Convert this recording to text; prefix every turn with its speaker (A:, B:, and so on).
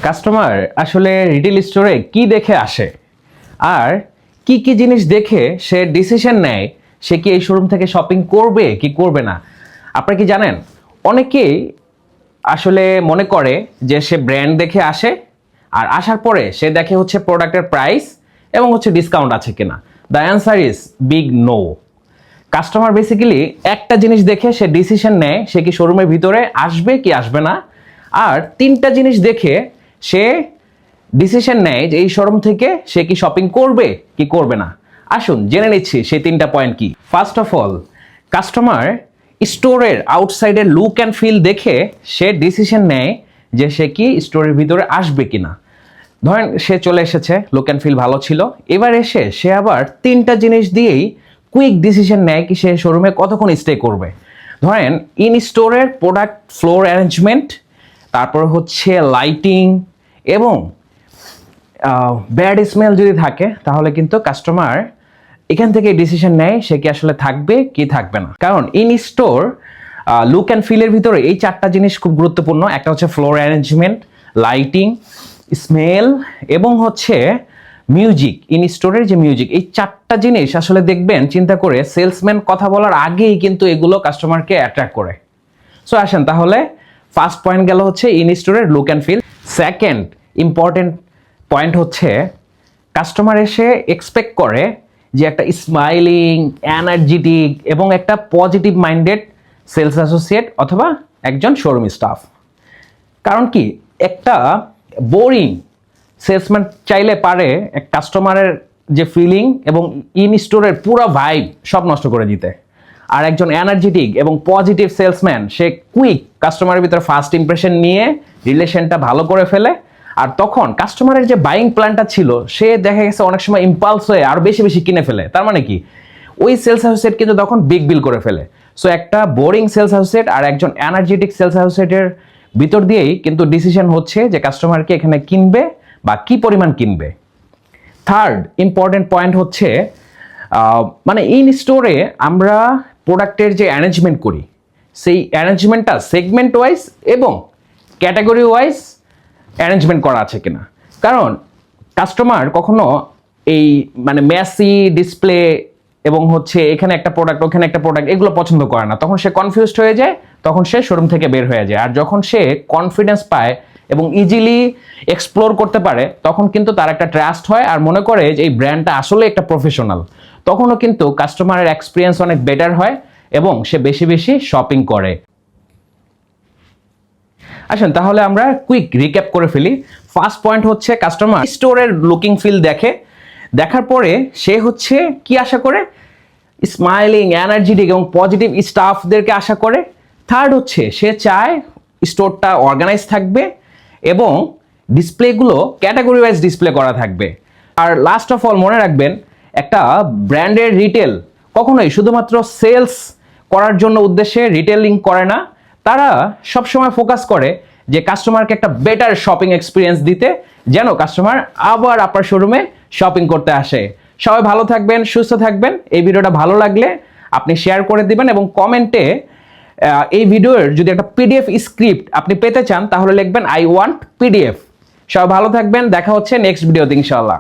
A: Customer আসলে retail স্টোরে কি দেখে আসে আর কি কি জিনিস দেখে সে ডিসিশন নেয় সে কি এই শোরুম থেকে শপিং করবে কি করবে না। আপনারা কি জানেন, অনেকেই আসলে মনে করে যে সে ব্র্যান্ড দেখে আসে আর আসার পরে সে দেখে হচ্ছে প্রোডাক্টের প্রাইস এবং হচ্ছে ডিসকাউন্ট আছে কিনা। The answer is big no. Customer basically একটা জিনিস দেখে সে ডিসিশন নেয় সে কি শোরুমের ভিতরে আসবে কি আসবে না, আর তিনটা জিনিস দেখে সে ডিসিশন নেয় যে এই শোরুম থেকে সে কি শপিং করবে কি করবে না। আসুন জেনে নিচ্ছি সেই তিনটা পয়েন্ট কি। ফার্স্ট অফ অল, কাস্টমার স্টোরের আউটসাইডের লুক অ্যান্ড ফিল দেখে সে ডিসিশন নেয় যে সে কি স্টোরের ভিতরে আসবে কিনা। ধরেন সে চলে এসেছে, লুক অ্যান্ড ফিল ভালো ছিল, এবার এসে সে আবার তিনটা জিনিস দিয়েই কুইক ডিসিশন নেয় কি সে শোরুমে কতক্ষণ স্টে করবে। ধরেন ইন স্টোরের প্রোডাক্ট ফ্লোর অ্যারেঞ্জমেন্ট, তারপর হচ্ছে লাইটিং এবং ব্যাড স্মেল যদি থাকে তাহলে কিন্তু কাস্টমার এখান থেকে ডিসিশন নেয় সে কি আসলে থাকবে কি থাকবে না। কারণ ইন স্টোর লুক অ্যান্ড ফিলের ভিতরে এই চারটা জিনিস খুব গুরুত্বপূর্ণ। একটা হচ্ছে ফ্লোর অ্যারেঞ্জমেন্ট, লাইটিং, স্মেল এবং হচ্ছে মিউজিক। ইন স্টোরের যে মিউজিক, এই চারটা জিনিস আসলে দেখবেন চিন্তা করে সেলসম্যান কথা বলার আগেই কিন্তু এগুলো কাস্টমারকে অ্যাট্রাক্ট করে। সো আসেন তাহলে ফার্স্ট পয়েন্ট গেল হচ্ছে ইন স্টোরের look and feel. Second important point হচ্ছে কাস্টমার এসে এক্সপেক্ট করে যে একটা স্মাইলিং, এনার্জেটিক এবং একটা পজিটিভ মাইন্ডেড সেলস অ্যাসোসিয়েট অথবা একজন শোরুম স্টাফ। কারণ কি, একটা বোরিং সেলসম্যান চাইলে পারে এক কাস্টমারের যে ফিলিং এবং ইন স্টোরের পুরো ভাইব সব নষ্ট করে দিতে। আর একজন এনার্জেটিক এবং পজিটিভ সেলসম্যান সে কুইক কাস্টমারের ভিতরে ফার্স্ট ইমপ্রেশন নিয়ে রিলেশনটা ভালো করে ফেলে। আর তখন কাস্টমারের যে বাইং প্ল্যানটা ছিল সে দেখা গেছে অনেক সময় ইম্পালস হয়ে আরো বেশি বেশি কিনে ফেলে। তার মানে কি, ওই সেলস অ্যাসোসিয়েট কিন্তু তখন বিগ বিল করে ফেলে। সো একটা বোরিং সেলস অ্যাসোসিয়েট আর একজন এনার্জেটিক সেলস অ্যাসোসিয়েটের ভিতর দিয়েই কিন্তু ডিসিশন হচ্ছে যে কাস্টমারকে এখানে কিনবে বা কি পরিমাণ কিনবে। থার্ড ইম্পর্টেন্ট পয়েন্ট হচ্ছে মানে ইন স্টোরে আমরা প্রোডাক্টের যে অ্যারেঞ্জমেন্ট করি সেই অ্যারেঞ্জমেন্টটা সেগমেন্ট ওয়াইজ এবং ক্যাটাগরি ওয়াইজ অ্যারেঞ্জমেন্ট করা আছে কিনা। কারণ কাস্টমার কখনো এই মানে মেসি ডিসপ্লে এবং হচ্ছে এখানে একটা প্রোডাক্ট ওখানে একটা প্রোডাক্ট এগুলো পছন্দ করে না, তখন সে কনফিউজড হয়ে যায়, তখন সে শোরুম থেকে বের হয়ে যায়। আর যখন সে কনফিডেন্স পায় এবং ইজিলি এক্সপ্লোর করতে পারে তখন কিন্তু তার একটা ট্রাস্ট হয় আর মনে করে যে এই ব্র্যান্ডটা আসলে একটা প্রফেশনাল, তখনও কিন্তু কাস্টমারের এক্সপিরিয়েন্স অনেক বেটার হয় এবং সে বেশি বেশি শপিং করে। আসেন তাহলে আমরা কুইক রিক্যাপ করে ফেলি। ফার্স্ট পয়েন্ট হচ্ছে কাস্টমার স্টোরের লুকিং ফিল দেখে, দেখার পরে সে হচ্ছে কি আশা করে, স্মাইলিং, এনার্জেটিক এবং পজিটিভ স্টাফদেরকে আশা করে। থার্ড হচ্ছে সে চায় স্টোরটা অর্গানাইজ থাকবে এবং ডিসপ্লেগুলো ক্যাটাগরি ওয়াইজ ডিসপ্লে করা থাকবে। আর লাস্ট অফ অল মনে রাখবেন, একটা ব্র্যান্ডের রিটেল কখনোই শুধুমাত্র সেলস করার জন্য উদ্দেশ্যে রিটেলিং করে না, তারা সবসময় ফোকাস করে যে কাস্টমারকে একটা বেটার শপিং এক্সপিরিয়েন্স দিতে, যেন কাস্টমার আবার আপনার শোরুমে শপিং করতে আসে। সবাই ভালো থাকবেন, সুস্থ থাকবেন। এই ভিডিওটা ভালো লাগলে আপনি শেয়ার করে দিবেন এবং কমেন্টে এই ভিডিওর যদি একটা পিডিএফ স্ক্রিপ্ট আপনি পেতে চান তাহলে লিখবেন আই ওয়ান্ট পিডিএফ। সবাই ভালো থাকবেন, দেখা হচ্ছে নেক্সট ভিডিওতে ইনশাআল্লাহ।